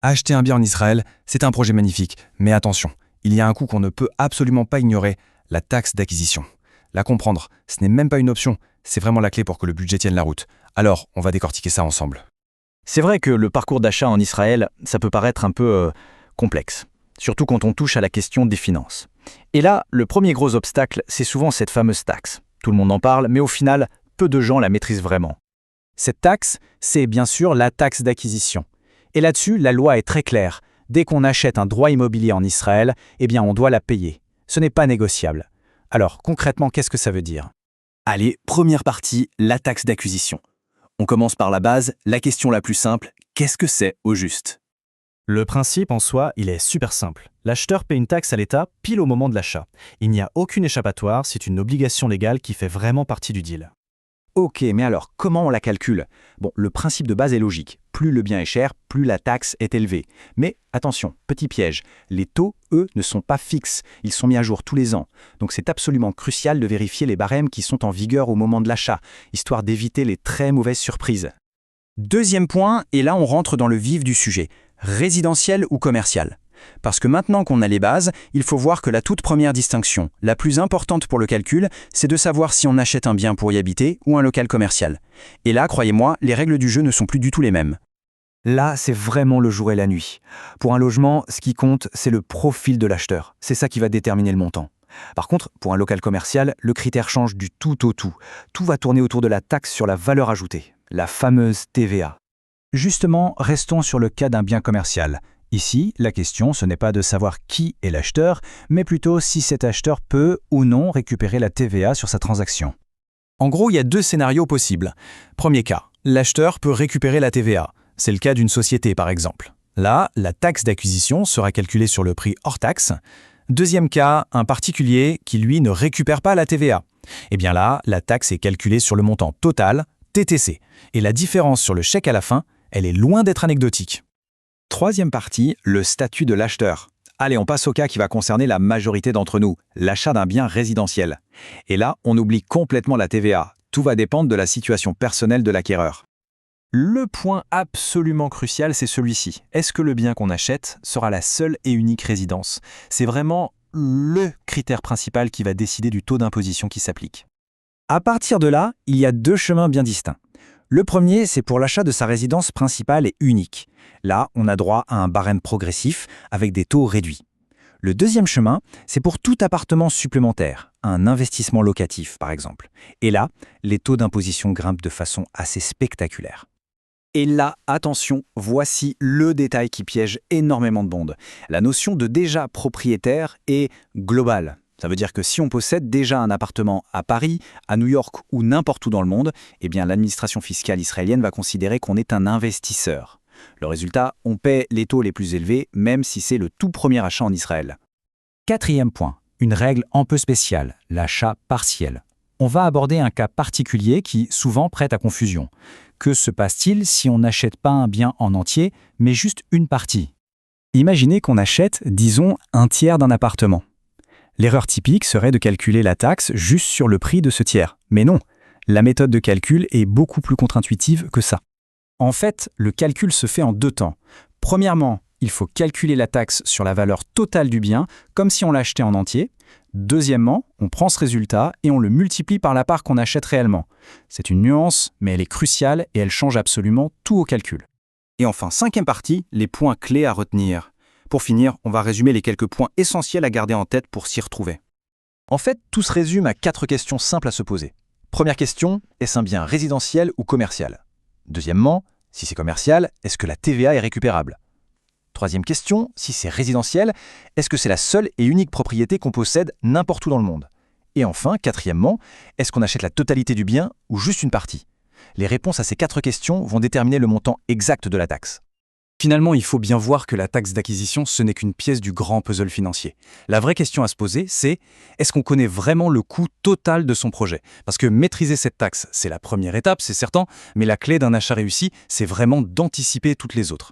Acheter un bien en Israël, c'est un projet magnifique, mais attention, il y a un coût qu'on ne peut absolument pas ignorer, la taxe d'acquisition. La comprendre, ce n'est même pas une option, c'est vraiment la clé pour que le budget tienne la route. Alors, on va décortiquer ça ensemble. C'est vrai que le parcours d'achat en Israël, ça peut paraître un peu complexe, surtout quand on touche à la question des finances. Et là, le premier gros obstacle, c'est souvent cette fameuse taxe. Tout le monde en parle, mais au final, peu de gens la maîtrisent vraiment. Cette taxe, c'est bien sûr la taxe d'acquisition. Et là-dessus, la loi est très claire. Dès qu'on achète un droit immobilier en Israël, eh bien on doit la payer. Ce n'est pas négociable. Alors, concrètement, qu'est-ce que ça veut dire ? Allez, première partie, la taxe d'acquisition. On commence par la base, la question la plus simple, qu'est-ce que c'est au juste ? Le principe en soi, il est super simple. L'acheteur paie une taxe à l'État pile au moment de l'achat. Il n'y a aucune échappatoire, c'est une obligation légale qui fait vraiment partie du deal. Ok, mais alors, comment on la calcule ? Bon, le principe de base est logique. Plus le bien est cher, plus la taxe est élevée. Mais attention, petit piège, les taux, eux, ne sont pas fixes. Ils sont mis à jour tous les ans. Donc c'est absolument crucial de vérifier les barèmes qui sont en vigueur au moment de l'achat, histoire d'éviter les très mauvaises surprises. Deuxième point, et là on rentre dans le vif du sujet, résidentiel ou commercial. Parce que maintenant qu'on a les bases, il faut voir que la toute première distinction, la plus importante pour le calcul, c'est de savoir si on achète un bien pour y habiter ou un local commercial. Et là, croyez-moi, les règles du jeu ne sont plus du tout les mêmes. Là, c'est vraiment le jour et la nuit. Pour un logement, ce qui compte, c'est le profil de l'acheteur. C'est ça qui va déterminer le montant. Par contre, pour un local commercial, le critère change du tout au tout. Tout va tourner autour de la taxe sur la valeur ajoutée, la fameuse TVA. Justement, restons sur le cas d'un bien commercial. Ici, la question, ce n'est pas de savoir qui est l'acheteur, mais plutôt si cet acheteur peut ou non récupérer la TVA sur sa transaction. En gros, il y a deux scénarios possibles. Premier cas, l'acheteur peut récupérer la TVA. C'est le cas d'une société, par exemple. Là, la taxe d'acquisition sera calculée sur le prix hors taxe. Deuxième cas, un particulier qui, lui, ne récupère pas la TVA. Eh bien là, la taxe est calculée sur le montant total, TTC. Et la différence sur le chèque à la fin, elle est loin d'être anecdotique. Troisième partie, le statut de l'acheteur. Allez, on passe au cas qui va concerner la majorité d'entre nous, l'achat d'un bien résidentiel. Et là, on oublie complètement la TVA. Tout va dépendre de la situation personnelle de l'acquéreur. Le point absolument crucial, c'est celui-ci. Est-ce que le bien qu'on achète sera la seule et unique résidence ? C'est vraiment le critère principal qui va décider du taux d'imposition qui s'applique. À partir de là, il y a deux chemins bien distincts. Le premier, c'est pour l'achat de sa résidence principale et unique. Là, on a droit à un barème progressif avec des taux réduits. Le deuxième chemin, c'est pour tout appartement supplémentaire, un investissement locatif par exemple. Et là, les taux d'imposition grimpent de façon assez spectaculaire. Et là, attention, voici le détail qui piège énormément de monde. La notion de déjà propriétaire est globale. Ça veut dire que si on possède déjà un appartement à Paris, à New York ou n'importe où dans le monde, eh bien l'administration fiscale israélienne va considérer qu'on est un investisseur. Le résultat, on paie les taux les plus élevés, même si c'est le tout premier achat en Israël. Quatrième point, une règle un peu spéciale, l'achat partiel. On va aborder un cas particulier qui souvent prête à confusion. Que se passe-t-il si on n'achète pas un bien en entier, mais juste une partie ? Imaginez qu'on achète, disons, un tiers d'un appartement. L'erreur typique serait de calculer la taxe juste sur le prix de ce tiers. Mais non, la méthode de calcul est beaucoup plus contre-intuitive que ça. En fait, le calcul se fait en deux temps. Premièrement, il faut calculer la taxe sur la valeur totale du bien, comme si on l'achetait en entier. Deuxièmement, on prend ce résultat et on le multiplie par la part qu'on achète réellement. C'est une nuance, mais elle est cruciale et elle change absolument tout au calcul. Et enfin, cinquième partie, les points clés à retenir. Pour finir, on va résumer les quelques points essentiels à garder en tête pour s'y retrouver. En fait, tout se résume à 4 questions simples à se poser. Première question, est-ce un bien résidentiel ou commercial ? Deuxièmement, si c'est commercial, est-ce que la TVA est récupérable ? Troisième question, si c'est résidentiel, est-ce que c'est la seule et unique propriété qu'on possède n'importe où dans le monde ? Et enfin, quatrièmement, est-ce qu'on achète la totalité du bien ou juste une partie ? Les réponses à ces 4 questions vont déterminer le montant exact de la taxe. Finalement, il faut bien voir que la taxe d'acquisition, ce n'est qu'une pièce du grand puzzle financier. La vraie question à se poser, c'est est-ce qu'on connaît vraiment le coût total de son projet ? Parce que maîtriser cette taxe, c'est la première étape, c'est certain, mais la clé d'un achat réussi, c'est vraiment d'anticiper toutes les autres.